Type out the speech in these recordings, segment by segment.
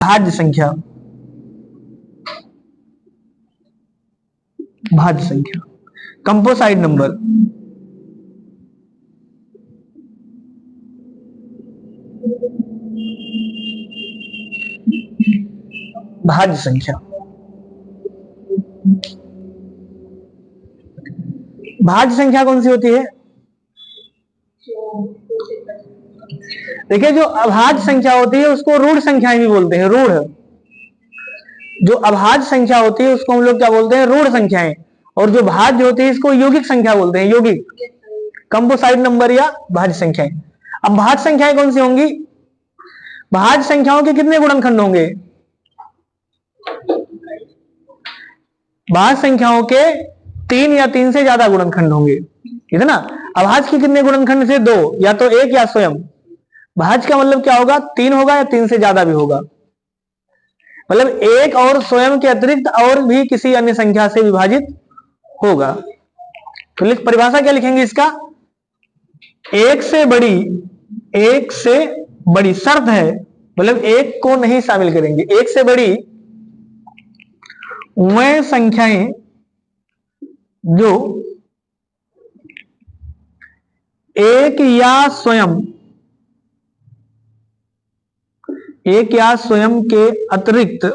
भाज्य संख्या, भाज्य संख्या, कंपोसाइट नंबर, भाज्य संख्या। भाज्य संख्या कौन सी होती है? देखिए, जो अभाज्य संख्या होती है उसको रूढ़ संख्या भी बोलते हैं। रूढ़, जो अभाज्य संख्या होती है उसको हम लोग क्या बोलते हैं? रूढ़ संख्याएं। और जो भाज्य होती है इसको यौगिक संख्या बोलते हैं। यौगिक, कंपोसाइट नंबर या भाज्य संख्याएं। अब भाज्य संख्याएं कौन सी होंगी? भाज्य संख्याओं के कितने गुणनखंड होंगे? भाज्य संख्याओं के 3 या 3 से ज्यादा गुणनखंड होंगे, ठीक है ना। अभाज्य के कितने गुणनखंड से? 2, या तो 1 या स्वयं। भाज्य का मतलब क्या होगा? 3 होगा या 3 से ज्यादा भी होगा। मतलब 1 और स्वयं के अतिरिक्त और भी किसी अन्य संख्या से विभाजित होगा। तो परिभाषा क्या लिखेंगे इसका? एक से बड़ी, एक से बड़ी शर्त है, मतलब एक को नहीं शामिल करेंगे। एक से बड़ी वह संख्याएं जो एक या स्वयं के अतिरिक्त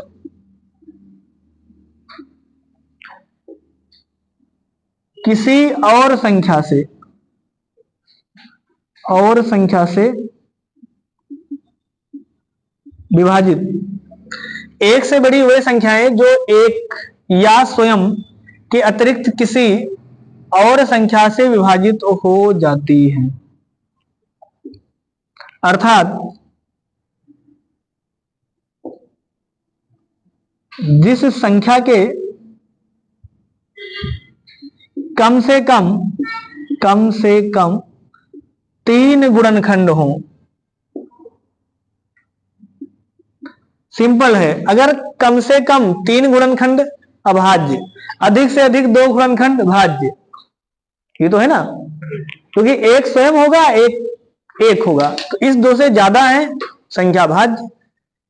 किसी और संख्या से विभाजित। एक से बड़ी वह संख्याएं जो एक या स्वयं के अतिरिक्त किसी और संख्या से विभाजित हो जाती हैं। अर्थात जिस संख्या के कम से कम 3 गुणनखंड हों। सिंपल है, अगर कम से कम 3 गुणनखंड अभाज्य, अधिक से अधिक 2 गुणनखंड भाज्य, ये तो है ना। क्योंकि एक स्वयं होगा, एक होगा, तो इस 2 से ज्यादा है संख्या भाज्य,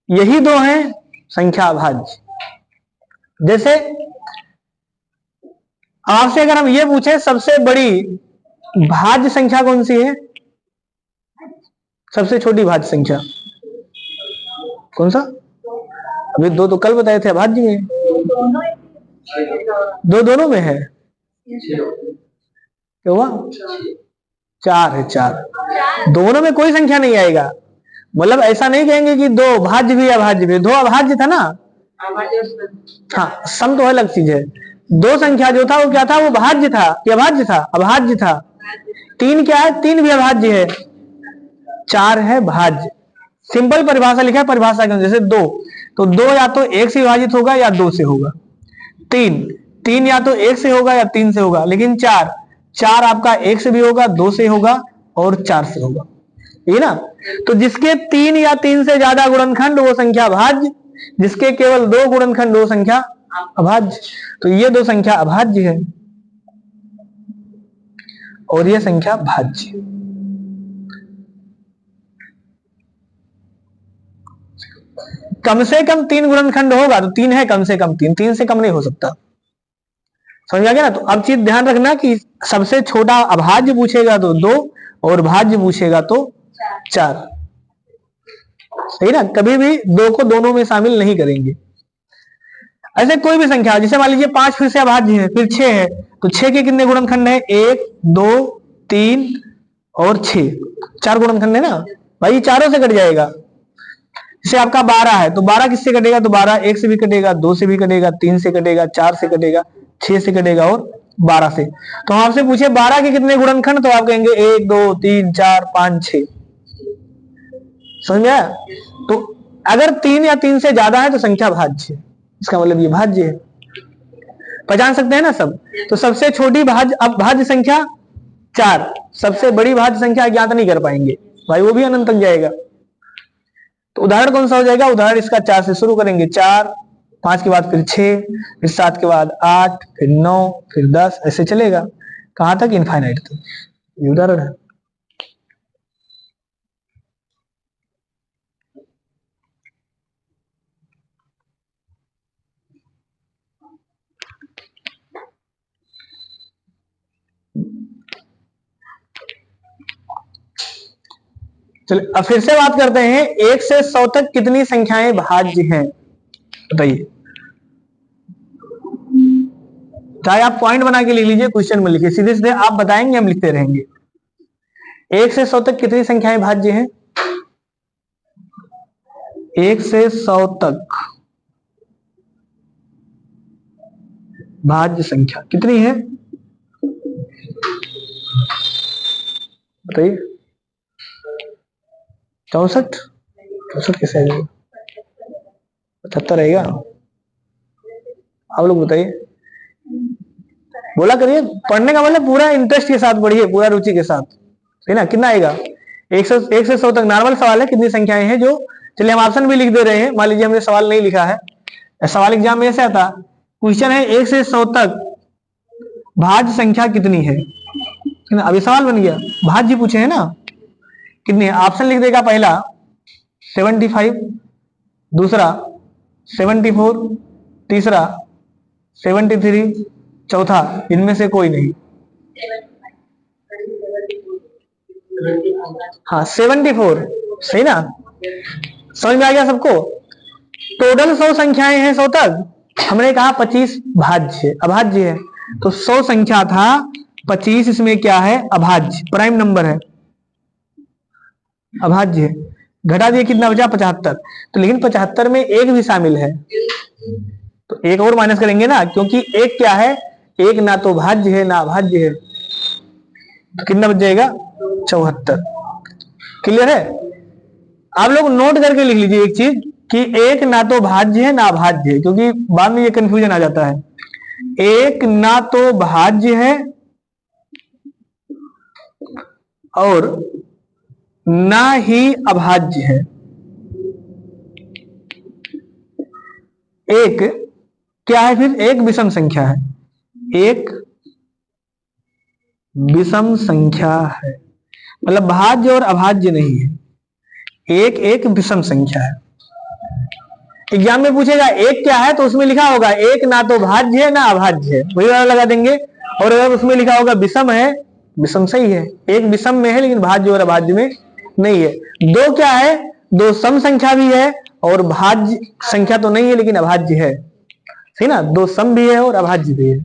यही 2 है संख्या भाज्य। जैसे आपसे अगर हम ये पूछे सबसे बड़ी भाज्य संख्या कौन सी है? सबसे छोटी भाज्य संख्या कौन सा? अभी 2 तो कल बताए थे अभाज्य में। 2 दोनों में है, क्या हुआ? 4 है, 4 दोनों में कोई संख्या नहीं आएगा। मतलब ऐसा नहीं कहेंगे कि 2 भाज्य भी अभाज्य भी। 2 अभाज्य था ना, हाँ, सम तो अलग चीज है। 2 संख्या जो था वो क्या था? वो भाज्य था कि अभाज्य था? अभाज्य था। 3 क्या है? 3 भी अभाज्य है, 4 है भाज्य। सिंपल परिभाषा लिखा है, परिभाषा के जैसे 2, तो 2 या तो 1 से विभाजित होगा या 2 से होगा। 3 या तो 1 से होगा या 3 से होगा। लेकिन 4 आपका 1 से भी होगा, 2 से होगा और 4 से होगा, ये ना। तो जिसके 3 या 3 से ज्यादा गुणनखंड वो संख्या भाज्य, जिसके केवल 2 गुणनखंड वो संख्या अभाज्य। तो ये 2 संख्या अभाज्य है और ये संख्या भाज्य। कम से कम 3 गुणनखंड होगा तो 3 है, कम से कम 3 से कम नहीं हो सकता। समझ आ गया ना। तो अब चीज ध्यान रखना कि सबसे छोटा अभाज्य पूछेगा तो 2 और भाज्य पूछेगा तो 4, सही ना। कभी भी 2 को दोनों में शामिल नहीं करेंगे। ऐसे कोई भी संख्या, जैसे मान लीजिए 5 फिर से अभाज्य है, फिर 6 है, तो 6 के कितने गुणनखंड है? 1, 2, 3 और 6, 4 गुणनखंड है ना भाई, चारों से कट जाएगा। जैसे आपका 12 है तो 12 किससे कटेगा? तो 12 1 से भी कटेगा, 2 से भी कटेगा, 3 से कटेगा, 4 से कटेगा, 6 से कटेगा और 12 से। तो हम आपसे पूछे 12 के कितने गुणनखंड, तो आप कहेंगे 1, 2, 3, 4, 5, 6। समझ में आया? तो अगर 3 या 3 से ज्यादा है तो संख्या भाज्य है, इसका मतलब ये भाज्य है। पहचान सकते हैं ना सब। तो सबसे छोटी भाज्य संख्या 4, सबसे बड़ी भाज्य संख्या ज्ञात नहीं कर पाएंगे भाई, वो भी अनंत तक जाएगा। तो उदाहरण कौन सा हो जाएगा? उदाहरण इसका 4 से शुरू करेंगे, 4, 5 के बाद फिर 6, फिर 7 के बाद 8, फिर 9, फिर 10, ऐसे चलेगा कहां तक? इनफाइनाइट तक। ये उदाहरण है। चलिए अब फिर से बात करते हैं, 1 से 100 तक कितनी संख्याएं भाज्य हैं, बताइए। चाहे आप पॉइंट बना के लिख लीजिए, क्वेश्चन में लिखिए, सीधे सीधे आप बताएंगे, हम लिखते रहेंगे। 1 से 100 तक कितनी संख्याएं भाज्य हैं? 1 से 100 तक भाज्य संख्या कितनी है, बताइए। 64, 64 कैसे आएगा, 75 रहेगा। आप लोग बताइए, बोला करिए। पढ़ने का मतलब पूरा इंटरेस्ट के साथ पढ़िए, पूरा रुचि के साथ, है ना। कितना आएगा? 1 से 100 तक नॉर्मल सवाल है, कितनी संख्याएं हैं जो, चलिए हम ऑप्शन भी लिख दे रहे हैं। मान लीजिए हमने सवाल नहीं लिखा है, सवाल एग्जाम में ऐसे आता, क्वेश्चन है 1 से 100 तक भाज्य संख्या कितनी है, अभी सवाल बन गया, भाज्य पूछे है ना, कितनी है। ऑप्शन लिख देगा, पहला 75, दूसरा 74, तीसरा 73, चौथा इनमें से कोई नहीं। हाँ 74 सही ना, समझ में आ गया सबको। टोटल 100 संख्याएं हैं 100 तक, हमने कहा 25 भाज्य अभाज्य है, तो 100 संख्या था, 25 इसमें क्या है, अभाज्य, प्राइम नंबर है, अभाज्य है। घटा दिए, कितना बचा, 75। तो लेकिन 75 में एक भी शामिल है, तो एक और माइनस करेंगे ना, क्योंकि एक क्या है, एक ना तो भाज्य है ना अभाज्य है, तो कितना बच जाएगा, 74। क्लियर है? आप लोग नोट करके लिख लीजिए एक चीज, कि एक ना तो भाज्य है ना अभाज्य है, क्योंकि बाद में ये कंफ्यूजन आ जाता है। एक ना तो भाज्य है और ना ही अभाज्य है, एक क्या है फिर, एक विषम संख्या है, एक विषम संख्या है, मतलब भाज्य और अभाज्य नहीं है, एक एक विषम संख्या है। एग्जाम में पूछेगा एक क्या है, तो उसमें लिखा होगा एक ना तो भाज्य है ना अभाज्य है, वही वाला लगा देंगे। और अगर उसमें लिखा होगा विषम है, विषम सही है, एक विषम में है लेकिन भाज्य और अभाज्य में नहीं है। दो क्या है, दो सम संख्या भी है और भाज्य संख्या तो नहीं है लेकिन अभाज्य है, सही ना, दो सम भी है और अभाज्य भी है,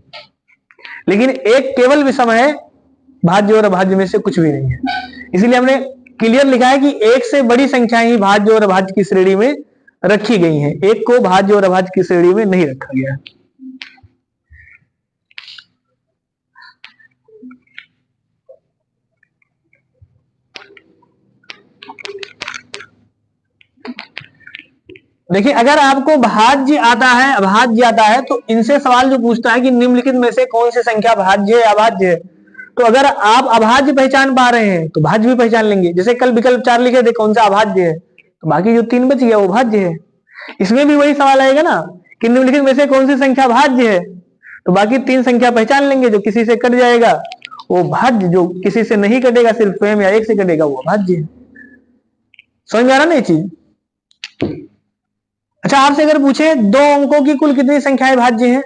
लेकिन एक केवल विषम है, भाज्य और अभाज्य में से कुछ भी नहीं है। इसीलिए हमने क्लियर लिखा है कि एक से बड़ी संख्या ही भाज्य और अभाज्य की श्रेणी में रखी गई हैं, एक को भाज्य और अभाज्य की श्रेणी में नहीं रखा गया। देखिए अगर आपको भाज्य आता है अभाज्य आता है, तो इनसे सवाल जो पूछता है कि निम्नलिखित में से कौन सी संख्या भाज्य है अभाज्य है, तो अगर आप अभाज्य पहचान पा रहे हैं तो भाज्य भी पहचान लेंगे। जैसे कल विकल्प 4 लिखे थे, कौन सा अभाज्य है, तो बाकी जो 3 बच गया वो भाज्य है। इसमें भी वही सवाल आएगा ना कि निम्नलिखित में से कौन सी संख्या भाज्य है, तो बाकी 3 संख्या पहचान लेंगे, जो किसी से कट जाएगा वो भाज्य, जो किसी से नहीं कटेगा, सिर्फ स्वयं या एक से कटेगा वो भाज्य है। समझ में आ रहा ना ये चीज? अच्छा आपसे अगर पूछे 2 अंकों की कुल कितनी संख्याएं भाज्य हैं,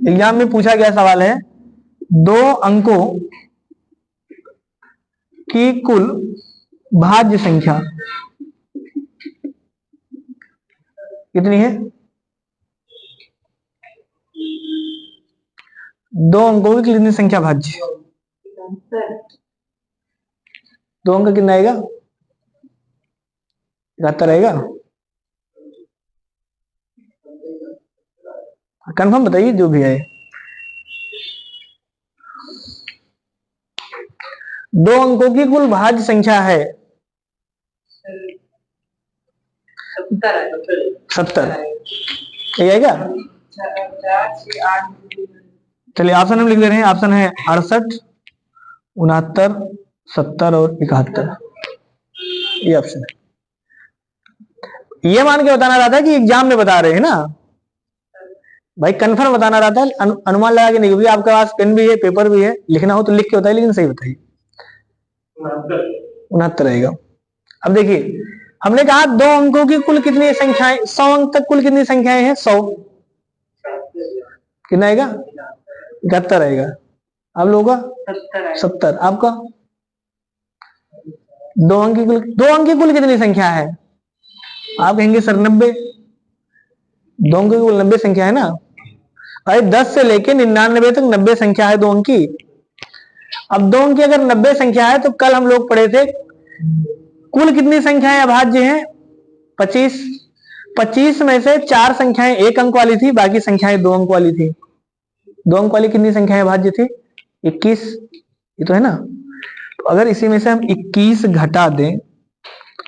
एग्जाम में पूछा गया सवाल है, 2 अंकों की कुल भाज्य संख्या कितनी है, 2 अंकों की कितनी संख्या भाज्य, 2 अंक कितना आएगा, 71 आएगा। कंफर्म बताइए जो भी है। 2 अंकों की कुल भाज्य संख्या है 70, ये आएगा। चलिए ऑप्शन हम लिख दे रहे हैं, ऑप्शन है 68, 69, 70 और 71, ये ऑप्शन है। ये मान के बताना रहता है कि एग्जाम में बता रहे हैं ना भाई, कंफर्म बताना रहता है, अनुमान लगा के नहीं, क्योंकि आपके पास पेन भी है पेपर भी है, लिखना हो तो लिख के बताइए, लेकिन सही बताइए। 69 रहेगा। अब देखिए हमने कहा 2 अंकों की कुल कितनी संख्याएं, 100 अंक तक कुल कितनी संख्याएं हैं, 100, कितना आएगा, 71 आएगा। आप लोगों का 70, आपका दो अंक की कुल कितनी संख्या है? आप कहेंगे सर 90। दो अंक की कुल 90 संख्या है ना भाई। 10 से लेके 99 तक 90 संख्या है दो अंक की। अब दो अंक की अगर 90 संख्या है तो कल हम लोग पढ़े थे कुल कितनी संख्याएं अभाज्य हैं? 25। 25 में से 4 संख्याएं एक अंक वाली थी, बाकी संख्याएं दो अंक वाली थी। दो अंक वाली कितनी संख्याएं अभाज्य थी? 21। ये तो है ना। तो अगर इसी में से हम 21 घटा दें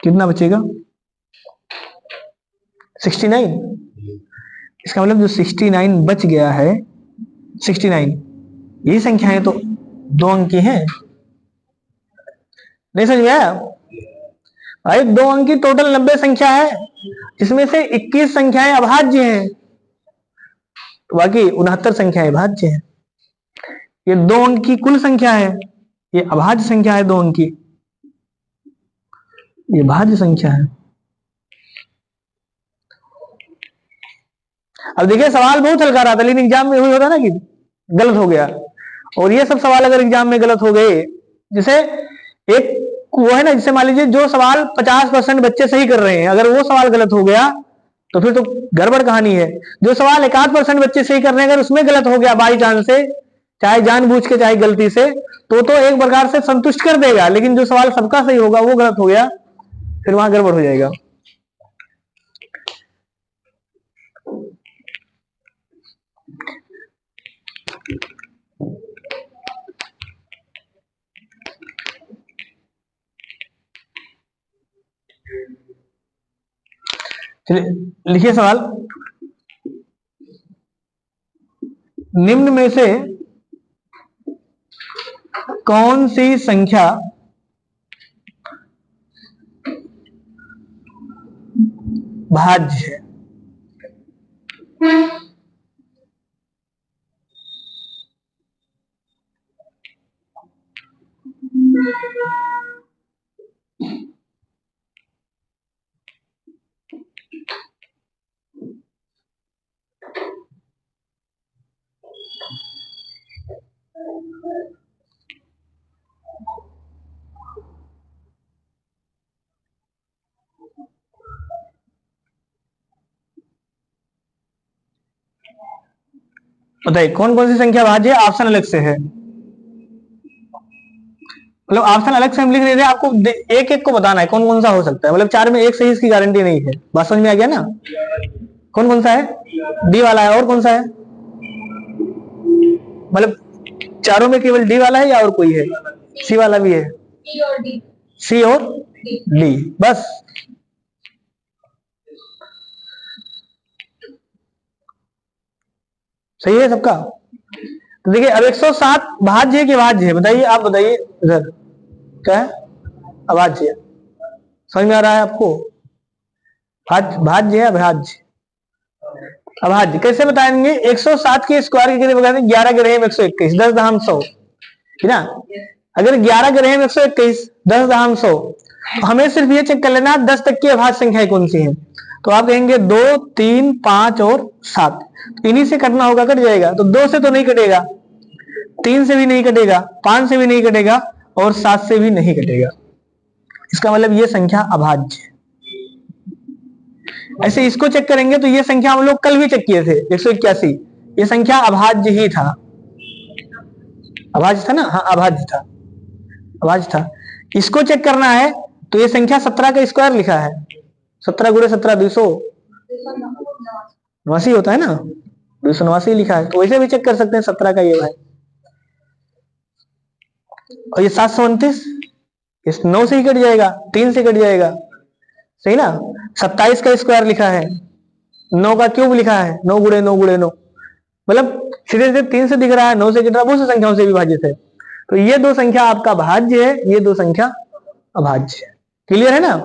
कितना बचेगा? 69। इसका मतलब जो 69 बच गया है, 69 ये संख्याएं तो दो अंक की हैं। नहीं समझ में आया भाई? दो अंक की टोटल 90 संख्या है, इसमें से 21 संख्याएं अभाज्य हैं, तो बाकी 69 संख्याएं भाज्य हैं। ये दो अंक की कुल संख्या है, ये अभाज्य संख्या है दो अंक की, ये भाज्य संख्या है। अब देखिए सवाल बहुत हल्का रहा था, लेकिन एग्जाम में वही होता ना कि गलत हो गया। और ये सब सवाल अगर एग्जाम में गलत हो गए, जैसे एक वो है ना, जिसे मान लीजिए जो सवाल 50% बच्चे सही कर रहे हैं, अगर वो सवाल गलत हो गया तो फिर तो गड़बड़ कहानी है। जो सवाल 1-8% बच्चे सही कर रहे हैं, अगर उसमें गलत हो गया बाई चांस से, चाहे जानबूझ के चाहे गलती से, तो एक प्रकार से संतुष्ट कर देगा। लेकिन जो सवाल सबका सही होगा वो गलत हो गया, फिर वहां गड़बड़ हो जाएगा। चलिए लिखिए सवाल। निम्न में से कौन सी संख्या भाज्य है? बताइए कौन कौन सी संख्या भाज्य है? ऑप्शन अलग से है, मतलब ऑप्शन अलग से हम लिख नहीं रहे, आपको एक एक को बताना है कौन कौन सा हो सकता है। मतलब 4 में एक सही इसकी गारंटी नहीं है। बात समझ में आ गया ना? कौन कौन सा है? डी वाला है, और कौन सा है? मतलब चारों में केवल डी वाला है या और कोई है? सी वाला भी है? सी और डी बस। सही है सबका? तो देखिए अब 107 भाज्य है कि भाज्य है? बताइए, आप बताइए इधर। क्या है? अभाज्य। समझ में आ रहा है आपको? भाज्य है अभाज्य? अभाज्य कैसे बताएंगे? 107 के स्क्वायर के कितने बताते हैं? 11 के रेम 121, 10 दहाम 100 है ना। अगर 11 के रेम 121, 10 दहाम 100, तो हमें सिर्फ ये चेक कर लेना 10 तक की अभाज्य संख्या कौन सी है। तो आप कहेंगे 2, 3, 5 और 7, इन्हीं से कटना होगा, कट जाएगा। तो 2 से तो नहीं कटेगा, 3 से भी नहीं कटेगा, 5 से भी नहीं कटेगा, और 7 से भी नहीं कटेगा। इसका मतलब ये संख्या अभाज्य है। ऐसे इसको चेक करेंगे तो ये संख्या हम लोग कल भी चेक किए थे 181, ये संख्या अभाज्य ही था। अभाज्य था ना? हाँ अभाज्य था, अभाज्य था। इसको चेक करना है तो ये संख्या 17 का स्क्वायर लिखा है, 17 गुणे 17 289 होता है ना, 289 लिखा है। तो वैसे भी चेक कर सकते हैं 17 का ये भाई। और ये 729, इस 9 से ही कट जाएगा, 3 से कट जाएगा, सही ना। 27 का स्क्वायर लिखा है, 9 का क्यूब लिखा है, 9 गुणे 9 गुणे 9, मतलब सीधे सीधे 3 से दिख रहा है, 9 से कट रहा है, बहुत सी संख्याओं से विभाजित है। तो ये दो संख्या आपका भाज्य है, ये दो संख्या अभाज्य है। क्लियर है ना?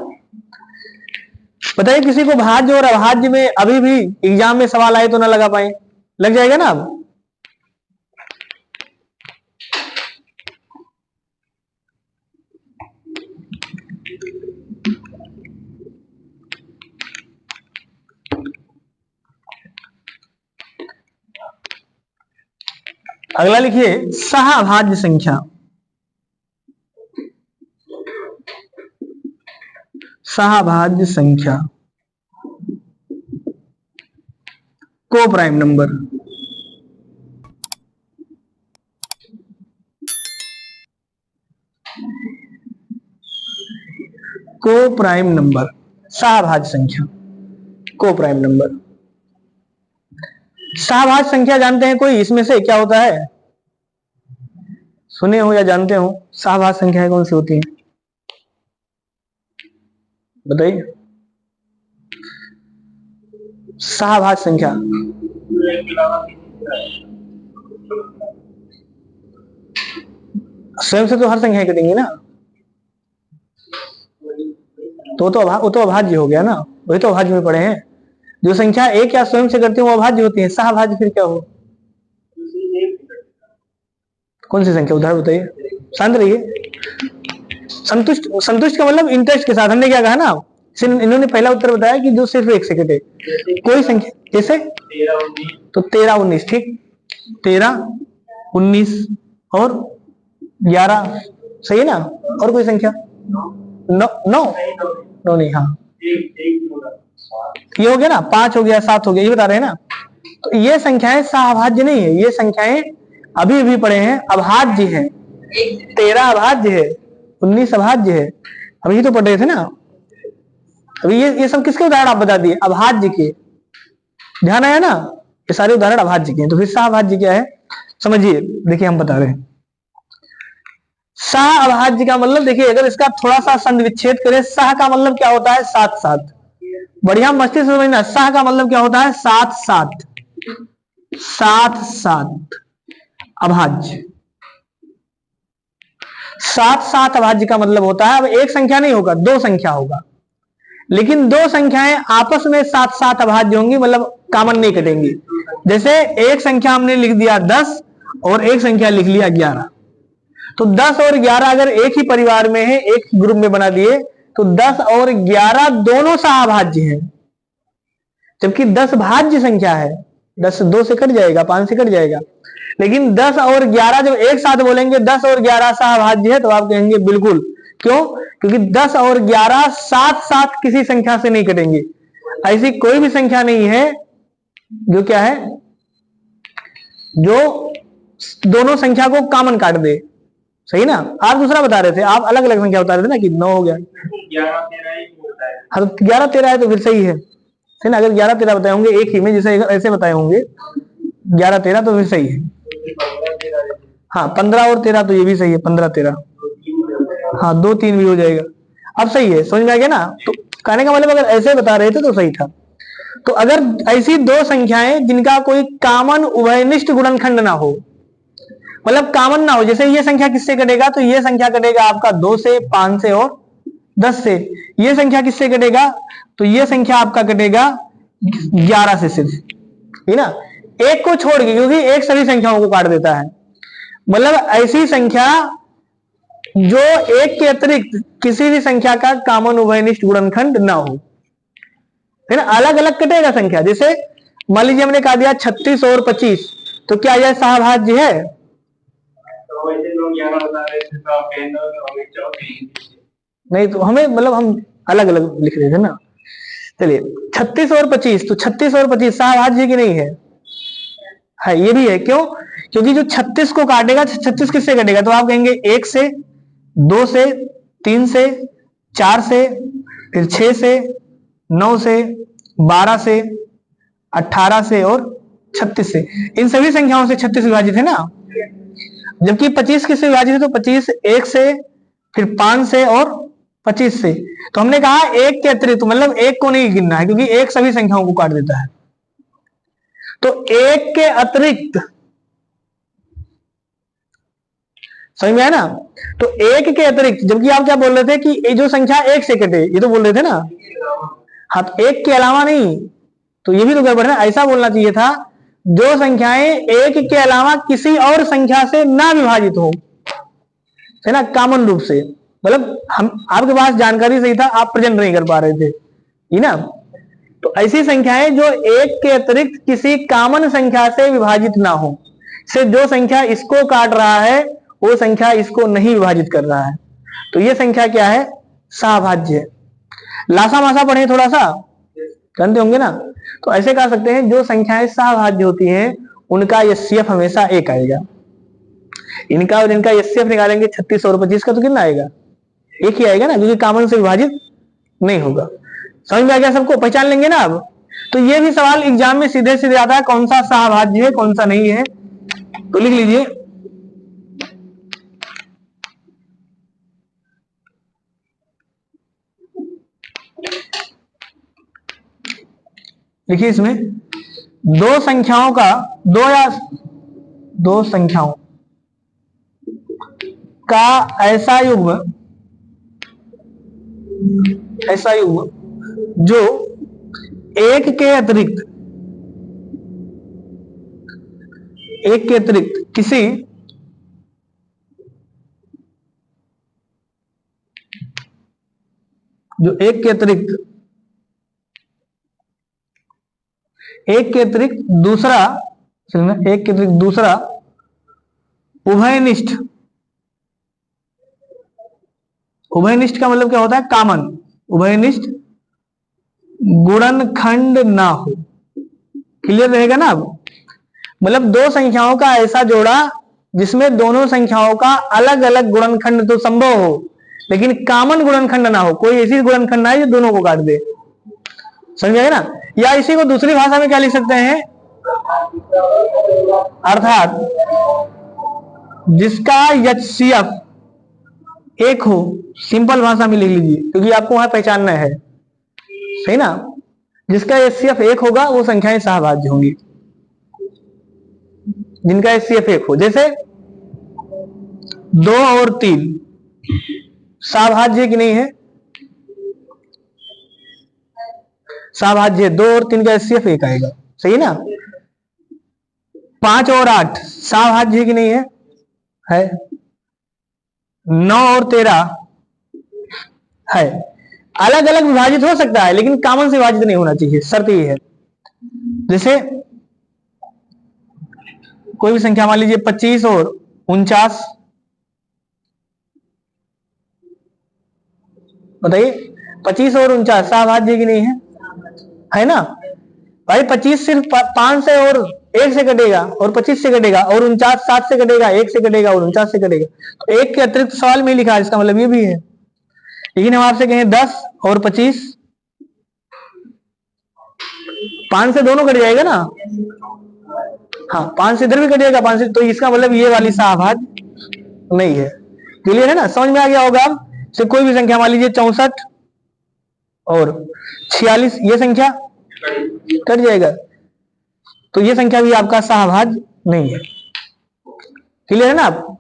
बताइए किसी को भाज्य और अभाज्य में अभी भी एग्जाम में सवाल आए तो ना लगा पाए? लग जाएगा ना अब? अगला लिखिए सह अभाज्य संख्या। सहाभाज्य संख्या, को प्राइम नंबर। को प्राइम नंबर, सहाभाज्य संख्या, को प्राइम नंबर। सहाभाज्य संख्या जानते हैं कोई इसमें से क्या होता है? सुने हो या जानते हो सहाभाज्य संख्याएं कौन सी होती हैं? बताइए। सहाभाज्य संख्या स्वयं से तो हर संख्या कटेंगी ना, तो वो तो अभाज्य हो गया ना, वही तो अभाज्य में पढ़े हैं। जो संख्या एक या स्वयं से करती है वो अभाज्य होती है, सहाभाज्य फिर क्या हो? कौन सी संख्या उदाहरण बताइए, शांत रहिए। संतुष्ट, संतुष्ट का मतलब इंटरेस्ट के साथ। हमने क्या कहा ना, इन्होंने पहला उत्तर बताया कि जो सिर्फ एक से कटे, कोई संख्या जैसे तो 13, 19, ठीक, 13, 19 और 11 सही है ना। और कोई संख्या? 9 नहीं, हाँ ये हो गया ना, 5 हो गया, 7 हो गया, ये बता रहे हैं ना। तो ये संख्याएं सहाभाज्य नहीं है, ये संख्याएं अभी अभी पढ़े हैं अभाज्य है। 13 अभाज्य है, 19 अभाज्य है, अभी तो पढ़ रहे थे ना। अभी ये सब किसके उदाहरण आप बता दिए? अभाज्य के। ध्यान आया ना, ये सारे उदाहरण अभाज्य के हैं। तो फिर सहाभाज्य क्या है समझिए, देखिए हम बता रहे हैं। सह अभाज्य का मतलब देखिए, अगर इसका थोड़ा सा संविच्छेद करें, सह का मतलब क्या होता है? साथ साथ। बढ़िया मस्ती से समझना, सह का मतलब क्या होता है? साथ साथ, साथ साथ अभाज्य। साथ साथ अभाज्य का मतलब होता है, अब एक संख्या नहीं होगा, दो संख्या होगा, लेकिन दो संख्याएं आपस में साथ साथ अभाज्य होंगी, मतलब कॉमन नहीं कटेंगी। जैसे एक संख्या हमने लिख दिया 10 और एक संख्या लिख लिया 11, तो 10 और 11 अगर एक ही परिवार में है, एक ग्रुप में बना दिए, तो 10 और 11 दोनों सहाभाज्य हैं, जबकि 10 भाज्य संख्या है। 10 2 से कट जाएगा, 5 से कट जाएगा, लेकिन 10 और 11 जब एक साथ बोलेंगे 10 और 11 सहाभाज्य है, तो आप कहेंगे बिल्कुल। क्यों? क्योंकि 10 और 11 साथ साथ किसी संख्या से नहीं कटेंगे। ऐसी कोई भी संख्या नहीं है जो क्या है, जो दोनों संख्या को कॉमन काट दे, सही ना। आप दूसरा बता रहे थे, आप अलग अलग संख्या बता रहे थे ना कि 9 हो गया, 11 13 है तो फिर सही है ना। अगर 11 13 बताए होंगे एक ही में, जैसे ऐसे बताए होंगे 11 13 तो फिर सही है। हाँ 15 और 13 तो ये भी सही है, 15 13, हाँ 2 3 भी हो जाएगा। अब सही है, समझ में आ गया ना। तो कहने का मतलब अगर ऐसे बता रहे थे तो सही था। तो अगर ऐसी दो संख्याएं जिनका कोई कॉमन उभयनिष्ठ गुणनखंड ना हो, मतलब कॉमन ना हो, जैसे ये संख्या किससे कटेगा, तो ये संख्या कटेगा आपका 2 से, 5 से और 10 से। ये संख्या किससे कटेगा, तो ये संख्या आपका कटेगा 11 से सिर्फ, है ना, एक को छोड़ के, क्योंकि एक सभी संख्याओं को काट देता है। मतलब ऐसी संख्या जो एक के अतिरिक्त किसी भी संख्या का कॉमन उभयनिष्ठ गुणनखंड ना हो, है ना, अलग अलग कटेगा संख्या। जैसे मान लीजिए हमने कहा दिया 36 और 25, तो क्या यह सहाभाज्य है? नहीं, तो हमें मतलब हम अलग अलग लिख रहे थे ना। चलिए 36 और 25, तो 36 और 25 सहाभाज्य की नहीं है? है, ये भी है। क्यों? क्योंकि जो 36 को काटेगा, 36 किससे कटेगा, तो आप कहेंगे 1 से, 2 से, 3 से, 4 से, फिर 6 से, 9 से, 12 से, 18 से और 36 से। इन सभी संख्याओं से 36 विभाजित है ना। जबकि 25 किससे विभाजित है, तो 25 1 से, फिर 5 से और 25 से। तो हमने कहा एक के अतिरिक्त, मतलब एक को नहीं गिनना है, क्योंकि एक सभी संख्याओं को काट देता है। तो एक के अतिरिक्त, समझ में आया ना। तो एक के अतिरिक्त, जबकि आप क्या बोल रहे थे कि ये जो संख्या एक से कटे, ये तो बोल रहे थे ना। हाँ, तो एक के अलावा नहीं, तो ये भी तो गड़बड़ है। ऐसा बोलना चाहिए था जो संख्याएं एक के अलावा किसी और संख्या से ना विभाजित हो, है ना, कॉमन रूप से। मतलब हम, आपके पास जानकारी सही था, आप प्रेजेंट नहीं कर पा रहे थे, है ना। तो ऐसी संख्याएं जो एक के अतिरिक्त किसी कॉमन संख्या से विभाजित ना हो, से जो संख्या इसको काट रहा है वो संख्या इसको नहीं विभाजित कर रहा है, तो ये संख्या क्या है? सहाभाज्य है। लासा मासा पढ़े थोड़ा सा, जानते होंगे ना। तो ऐसे कह सकते हैं जो संख्याएं सहभाज्य होती हैं उनका एचसीएफ हमेशा एक आएगा। इनका और इनका एचसीएफ निकालेंगे 36 और 25 का, तो कितना आएगा? एक ही आएगा ना, क्योंकि कॉमन से विभाजित नहीं होगा। समझ में आ गया सबको? पहचान लेंगे ना अब। तो ये भी सवाल एग्जाम में सीधे सीधे आता है, कौन सा सहभाज्य है कौन सा नहीं है, तो लिख लीजिए। देखिए इसमें दो संख्याओं का, दो संख्याओं का ऐसा युग्म जो एक के अतिरिक्त किसी दूसरा उभयनिष्ठ का मतलब क्या होता है? कॉमन। उभयनिष्ठ गुणनखंड ना हो। क्लियर रहेगा ना अब? मतलब दो संख्याओं का ऐसा जोड़ा जिसमें दोनों संख्याओं का अलग अलग गुणनखंड तो संभव हो, लेकिन कॉमन गुणनखंड ना हो। कोई ऐसी गुणनखंड ना है जो दोनों को काट दे। समझ ना? या इसी को दूसरी भाषा में क्या लिख सकते हैं? अर्थात जिसका एचसीएफ एक हो। सिंपल भाषा में लिख लीजिए, क्योंकि आपको वहां पहचानना है, सही ना। जिसका एचसीएफ एक होगा वो संख्याएं सहभाज्य होंगी, जिनका एचसीएफ एक हो। जैसे 2 और 3 सहभाज्य की नहीं है? सहभाज्य। 2 और 3 का एचसीएफ एक आएगा, सही ना। 5 और 8 सहभाज्य की नहीं है? है। 9 और 13 है। अलग अलग विभाजित हो सकता है, लेकिन कॉमन से विभाजित नहीं होना चाहिए, शर्त ये है। जैसे कोई भी संख्या मान लीजिए 25 और 49, बताइए 25 और 49 सहभाज्य की नहीं है? है ना भाई। 25 सिर्फ 5 से और 1 से कटेगा, और 25 से कटेगा, और 49 7 से कटेगा, 1 से कटेगा और 49 से कटेगा। तो एक के अतिरिक्त सवाल में लिखा है, इसका मतलब ये भी है। लेकिन हम आपसे कहें 10 और 25, 5 से दोनों कट जाएगा ना। हाँ, 5 से इधर भी कट जाएगा, 5 से, तो इसका मतलब ये वाली सहभाज्य नहीं है। क्लियर है ना? समझ में आ गया होगा अब। से कोई भी संख्या मान लीजिए 64 और 46, ये संख्या कट जाएगा, तो ये संख्या भी आपका सहभाज्य नहीं है। क्लियर है ना आप?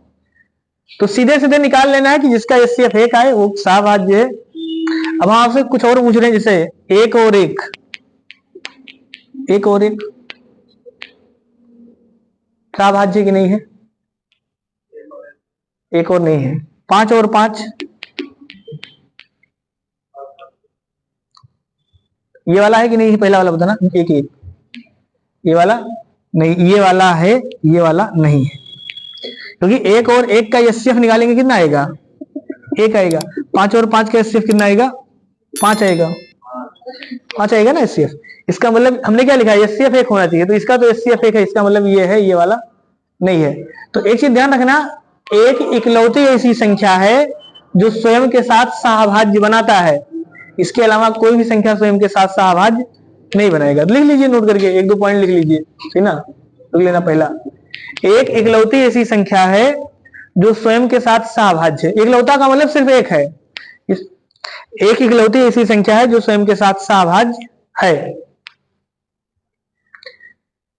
तो सीधे सीधे निकाल लेना है कि जिसका एचसीएफ एक आए वो सहभाज्य है। अब हम आपसे कुछ और पूछ रहे हैं, जैसे 1 और 1 सहभाज्य की नहीं है? एक और नहीं है। 5 और 5 ये वाला है कि नहीं? पहला वाला बताना। एक ये वाला नहीं, ये वाला है, ये वाला नहीं है। क्योंकि 1 और 1 का एचसीएफ निकालेंगे, कितना आएगा? 1 आएगा। 5 और 5 का एचसीएफ कितना आएगा? 5 आएगा। 5 आएगा ना एचसीएफ। इसका मतलब हमने क्या लिखा है? एचसीएफ एक होना चाहिए, तो इसका तो एचसीएफ एक है, इसका मतलब ये है, ये वाला नहीं है। तो एक चीज ध्यान रखना, एक इकलौती ऐसी संख्या है जो स्वयं के साथ सहभाज्य बनाता है। इसके अलावा कोई भी संख्या स्वयं के साथ सहभाज्य नहीं बनाएगा। लिख लीजिए नोट करके, 1-2 पॉइंट लिख लीजिए, ठीक ना। लिख लेना पहला, एक इकलौती ऐसी संख्या है जो स्वयं के साथ सहभाज्य है। इकलौता का मतलब सिर्फ एक है। एक इकलौती ऐसी संख्या है जो स्वयं के साथ सहभाज्य है।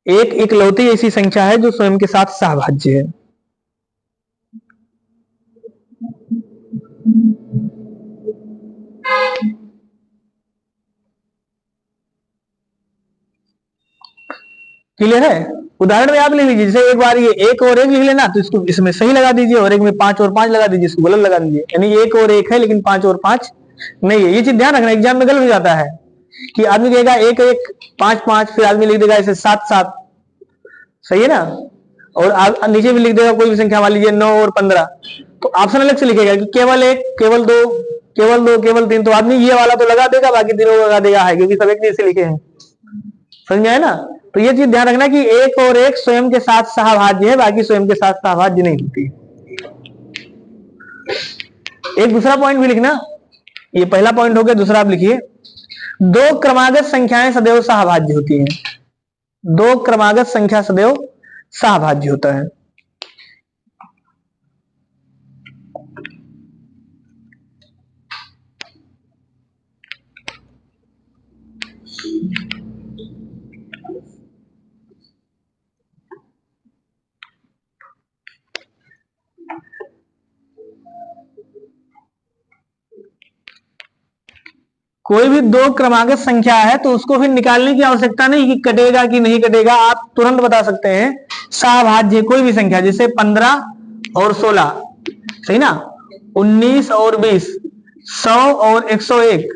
एक इकलौती ऐसी संख्या है जो स्वयं के साथ सहभाज्य है। क्लियर है? उदाहरण में आप लिख लीजिए, जैसे एक बार ये 1 और 1 लिख लेना, तो इसको इसमें सही लगा दीजिए, और एक में 5 और 5 लगा दीजिए, इसको गलत लगा दीजिए। यानी 1 और 1 है, लेकिन 5 और 5 नहीं है। ये चीज ध्यान रखना, एग्जाम में गलत हो जाता है कि आदमी कहेगा 1 1 5 5, फिर आदमी लिख देगा ऐसे 7 7, सही है ना। और नीचे भी लिख देगा कोई भी संख्या, मान लीजिए 9 और 15, तो ऑप्शन अलग से लिखेगा कि केवल 1, केवल 2, केवल 2 केवल 3, तो आदमी ये वाला तो लगा देगा, बाकी तीनों को लगा देगा है, क्योंकि सब एक जैसे लिखे हैं। समझ में आया ना? तो ये चीज ध्यान रखना कि एक और एक स्वयं के साथ सहभाज्य है, बाकी स्वयं के साथ सहभाज्य नहीं होती। एक दूसरा पॉइंट भी लिखना, ये पहला पॉइंट हो गया, दूसरा आप लिखिए, 2 क्रमागत संख्याएं सदैव सहभाज्य होती हैं। 2 क्रमागत संख्या सदैव सहभाज्य होता है। कोई भी 2 क्रमागत संख्या है तो उसको फिर निकालने की आवश्यकता नहीं कि कटेगा कि नहीं कटेगा, आप तुरंत बता सकते हैं सहभाज्य कोई भी संख्या, जैसे 15 और 16, सही ना, 19 और 20, 100 और 101,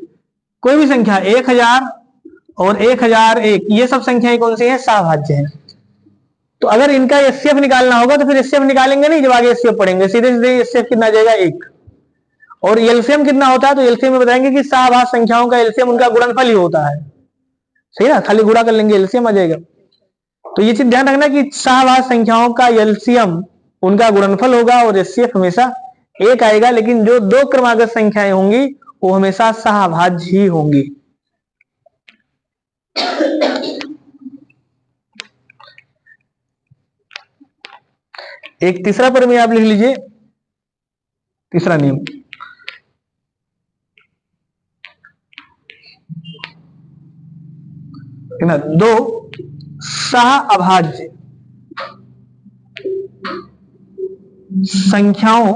कोई भी संख्या, 1000 और 1001, ये सब संख्याएं कौन सी है? सहभाज्य है। तो अगर इनका एचसीएफ निकालना होगा तो फिर एचसीएफ निकालेंगे नहीं, जब आगे एचसीएफ पढ़ेंगे, सीधे सीधे एचसीएफ कितना आ जाएगा? 1। और एलसीएम कितना होता है? तो एलसीएम में बताएंगे कि सहभाज्य संख्याओं का एलसीएम उनका गुणनफल ही होता है, सही ना, खाली गुणा कर लेंगे एलसीएम आ जाएगा। तो ये चीज ध्यान रखना कि सहभाज्य संख्याओं का एलसीएम उनका गुणनफल होगा और एचसीएफ हमेशा 1 आएगा, लेकिन जो 2 क्रमागत संख्याएं होंगी वो हमेशा सहभाज्य ही होंगी। एक तीसरा प्रमेय आप लिख लीजिए, तीसरा नियम, है ना, 2 सहअभाज्य संख्याओं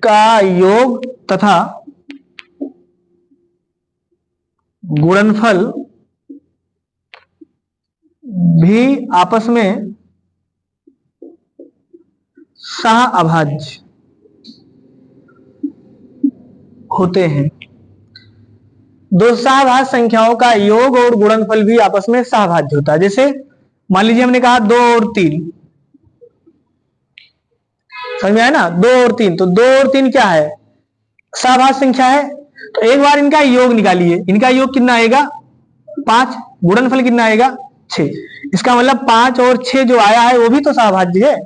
का योग तथा गुणनफल भी आपस में सहअभाज्य होते हैं। 2 सहभाज्य संख्याओं का योग और गुणनफल भी आपस में सहभाज्य होता है। जैसे मान लीजिए हमने कहा 2 और 3, समझ में आया ना, 2 और 3, तो 2 और 3 क्या है? सहभाज्य संख्या है। तो एक बार इनका योग निकालिए, इनका योग कितना आएगा? 5, गुणनफल कितना आएगा? 6। इसका मतलब 5 और 6 जो आया है वो भी तो सहभाज्य है,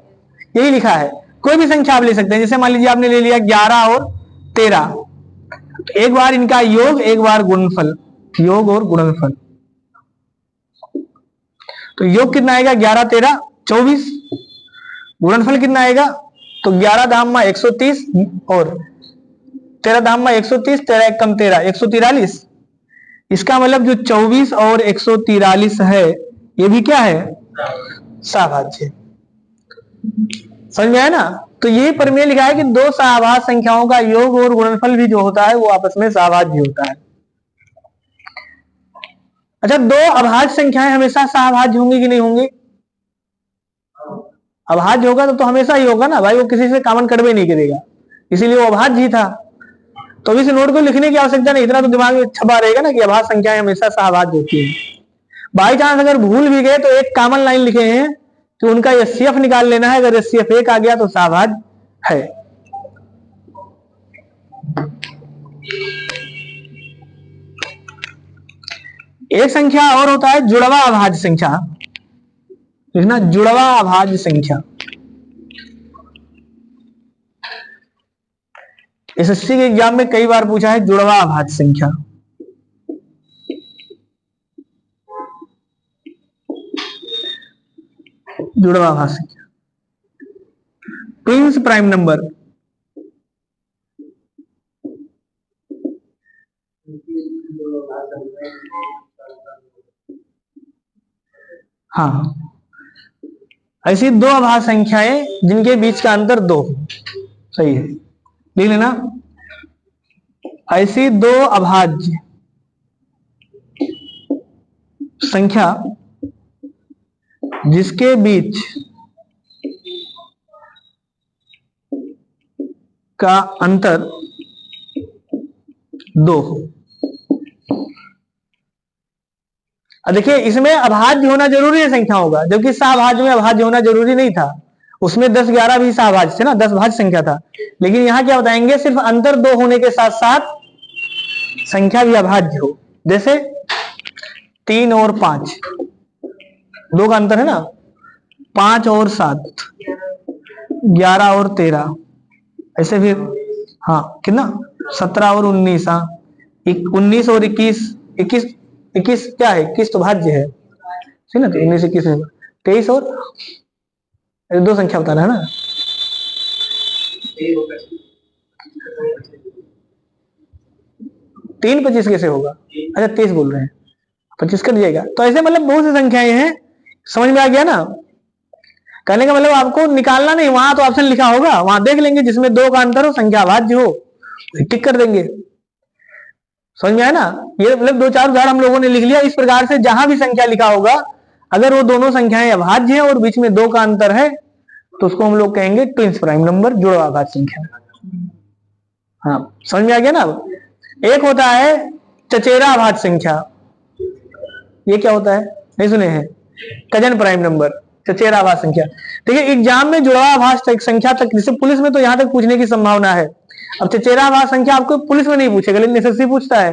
यही लिखा है। कोई भी संख्या आप ले सकते हैं, जैसे मान लीजिए आपने ले लिया 11 और 13, तो एक बार इनका योग, एक बार गुणनफल, योग और गुणनफल, तो योग कितना आएगा? 11 13 24, गुणनफल कितना आएगा? तो 11 धाम 130 और 13 धाम 130, 13 एक कम 13, 143। इसका मतलब जो 24 और 143 है ये भी क्या है? सहभाज्य। समझ में आया ना? तो ये प्रमेय लिखा है कि 2 सहभाज्य संख्याओं का योग और गुणनफल भी जो होता है वो आपस में सहभाज्य होता है। अच्छा, 2 अभाज्य संख्याएं हमेशा सहभाज्य होंगी कि नहीं होंगी? अभाज्य होगा तो हमेशा ही होगा ना भाई, वो किसी से कॉमन कटवे नहीं करेगा, इसीलिए वो अभाज्य ही था। तो इस नोट को लिखने की आवश्यकता नहीं, इतना तो दिमाग में छपा रहेगा ना कि अभाज्य संख्याएं हमेशा सहभाज्य होती है। बाई चांस अगर भूल भी गए तो एक कॉमन लाइन लिखे हैं कि उनका एचसीएफ निकाल लेना है, अगर एचसीएफ 1 आ गया तो सहभाज्य है। एक संख्या और होता है जुड़वा अभाज्य संख्या, लिखना, जुड़वा अभाज्य संख्या। एसएससी के एग्जाम में कई बार पूछा है जुड़वा अभाज्य संख्या। जुड़वा अभाज्य संख्या, ट्विंस प्राइम नंबर, हाँ, ऐसी 2 अभाज्य संख्याएं जिनके बीच का अंतर 2, सही है, लिख लेना, ऐसी 2 अभाज्य संख्या जिसके बीच का अंतर 2 हो। देखिए इसमें अभाज्य होना जरूरी है संख्याओं का, जबकि सहभाज्य में अभाज्य होना जरूरी नहीं था। उसमें 10 11 भी सहभाज्य थे ना, 10 भाज्य संख्या था। लेकिन यहाँ क्या बताएंगे, सिर्फ अंतर 2 होने के साथ साथ संख्या भी अभाज्य हो। जैसे 3 और 5, 2 का अंतर है ना, 5 और 7, 11 और 13, ऐसे फिर हाँ कितना 17 और 19, हाँ 19 और 21, 21 क्या है, 21 तो भाज्य है, ठीक ना। तो 19 21 23 और 2 संख्या बताना है ना। 3 25 कैसे होगा, अच्छा 23 बोल रहे हैं, 25 कट जाएगा। तो ऐसे मतलब बहुत सी संख्याएं हैं, समझ में आ गया ना। कहने का मतलब आपको निकालना नहीं, वहां तो ऑप्शन लिखा होगा, वहां देख लेंगे जिसमें 2 का अंतर हो, संख्या अभाज्य हो, टिक कर देंगे। समझ में आया ना। ये मतलब 2 4 उदाहरण हम लोगों ने लिख लिया। इस प्रकार से जहां भी संख्या लिखा होगा, अगर वो दोनों संख्याएं अभाज्य है और बीच में 2 का अंतर है, तो उसको हम लोग कहेंगे ट्विंस प्राइम नंबर, जुड़वा अभाज्य संख्या। हाँ समझ में आ गया ना। एक होता है चचेरा अभाज्य संख्या, ये क्या होता है, नहीं सुने हैं, कजन प्राइम नंबर, चचेरा अभाज्य संख्या। देखिए एग्जाम में जुड़वा अभाज्य संख्या तक, जैसे पुलिस में तो यहां तक पूछने की संभावना है। अब चचेरा अभाज्य संख्या आपको पुलिस में नहीं पूछेगा, लेकिन एसएससी पूछता है।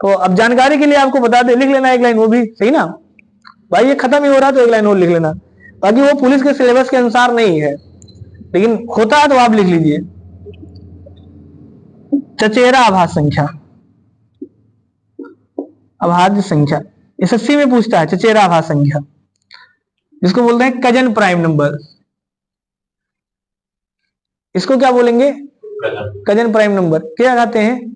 तो अब जानकारी के लिए आपको बता दे, लिख लेना एक लाइन वो भी, सही ना भाई, ये खत्म ही हो रहा तो एक लाइन और लिख लेना। बाकी वो पुलिस के सिलेबस के अनुसार नहीं है, लेकिन होता है तो आप लिख लीजिए। चचेरा अभाज्य संख्या, अभाज्य संख्या एसएससी में पूछता है, चचेरा अभाज्य संख्या, जिसको बोलते हैं कजन प्राइम नंबर। इसको क्या बोलेंगे, कजन प्राइम नंबर। क्या लगाते हैं,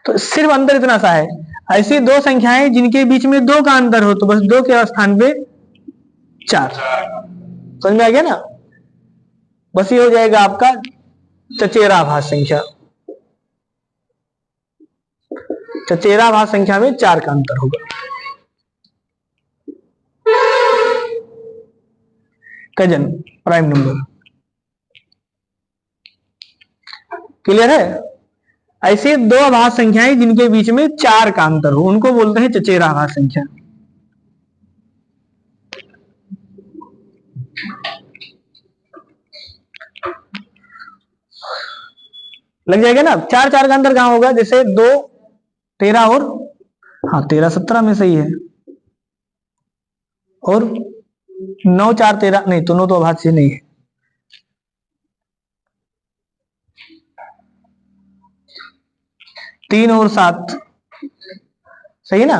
तो सिर्फ अंतर इतना सा है, ऐसी 2 संख्याएं जिनके बीच में 2 का अंतर हो, तो बस 2 के स्थान पे 4। समझ में आ गया ना। बस ये हो जाएगा आपका चचेरा अभाज्य संख्या। चचेरा अभाज्य संख्या में 4 का अंतर होगा। कजन प्राइम नंबर, क्लियर है। ऐसे 2 अभाज्य संख्याएं जिनके बीच में 4 का अंतर हो, उनको बोलते हैं चचेरा अभाज्य संख्या। लग जाएगा ना। 4 4 का अंतर कहां होगा, जैसे 2 13 और हाँ 13 17 में सही है, और 9 4 13 नहीं, तो 9 तो अभाज्य नहीं है। 3 और 7 सही है ना।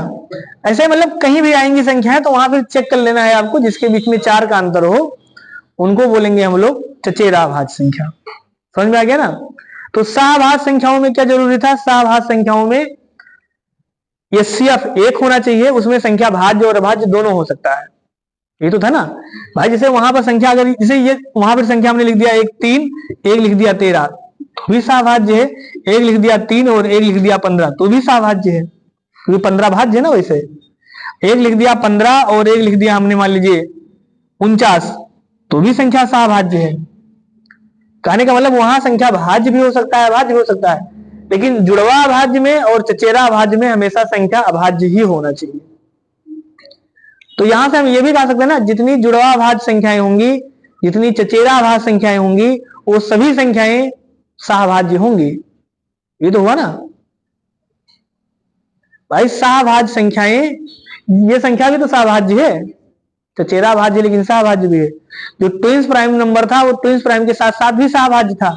ऐसे मतलब कहीं भी आएंगी संख्या है तो वहां पे चेक कर लेना है आपको, जिसके बीच में 4 का अंतर हो उनको बोलेंगे हम लोग चचेरा अभाज्य संख्या। समझ में आ गया ना। तो सहभाज्य संख्याओं में क्या जरूरी था, सहभाज्य संख्याओं में एचसीएफ 1 होना चाहिए, उसमें संख्या भाज्य और अभाज्य दोनों हो सकता है, ये तो था ना भाई। जैसे वहां पर संख्या अगर जैसे ये वहां पर संख्या हमने लिख दिया 1 3, 1 लिख दिया 13, तो भी सहभाज्य है। 1 लिख दिया 3 और 1 लिख दिया 15, तो भी सहभाज्य है, क्योंकि 15 भाज्य है ना। वैसे 1 लिख दिया 15 और 1 लिख दिया हमने मान लीजिए 49, तो भी संख्या सहभाज्य है। कहने का मतलब वहां संख्या भाज्य भी हो सकता है, अभाज्य भी हो सकता है, लेकिन जुड़वा अभाज्य में और चचेरा अभाज्य में हमेशा संख्या अभाज्य ही होना चाहिए। तो यहां से हम ये भी कह सकते हैं ना, जितनी जुड़वा अभाज्य संख्याएं होंगी, जितनी चचेरा अभाज्य संख्याएं होंगी, वो सभी संख्याएं सहभाज्य होंगी। ये तो हुआ ना भाई। सहभाज्य संख्याएं, ये संख्या भी तो सहभाज्य है, चचेरा भाज्य लेकिन सहभाज्य भी है। जो ट्विंस प्राइम नंबर था वो ट्विंस प्राइम के साथ साथ भी सहभाज्य था।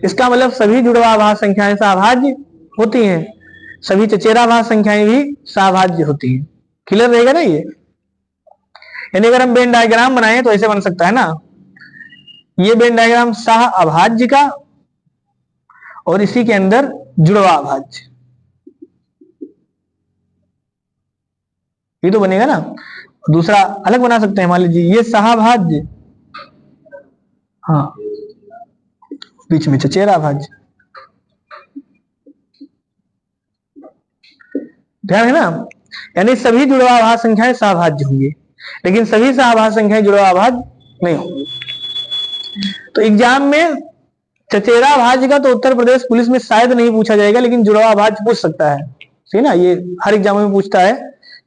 इसका मतलब सभी जुड़वा अभाज्य संख्याएं सहभाज्य होती हैं, सभी चचेरा अभाज्य संख्याएं भी सहभाज्य होती हैं। क्लियर रहेगा ना ये। यानी अगर हम वेन डायग्राम बनाएं तो ऐसे बन सकता है ना, ये वेन डायग्राम सह अभाज्य का और इसी के अंदर जुड़वा अभाज्य, ये तो बनेगा ना। दूसरा अलग बना सकते हैं, मान लीजिए ये सहभाज्य, हाँ बीच में चचेरा भाज्य, ध्यान है ना। यानी सभी जुड़वा अभाज्य संख्याएं सहभाज्य होंगी, लेकिन सभी सहभाज्य संख्याएं जुड़वा अभाज्य नहीं होंगी। तो एग्जाम में चचेरा भाज्य का तो उत्तर प्रदेश पुलिस में शायद नहीं पूछा जाएगा, लेकिन जुड़वा भाज्य पूछ सकता है, सही ना। ये हर एग्जाम में पूछता है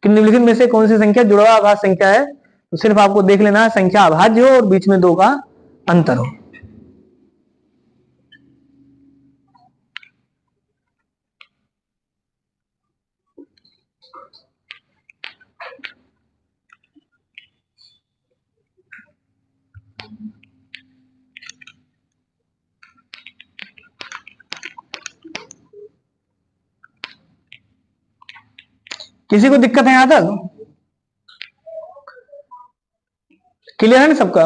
कि निम्नलिखित में से कौन सी संख्या जुड़वा अभाज्य संख्या है, तो सिर्फ आपको देख लेना है संख्या अभाज्य हो और बीच में 2 का अंतर हो। किसी को दिक्कत है यहां तक? क्लियर है ना सबका?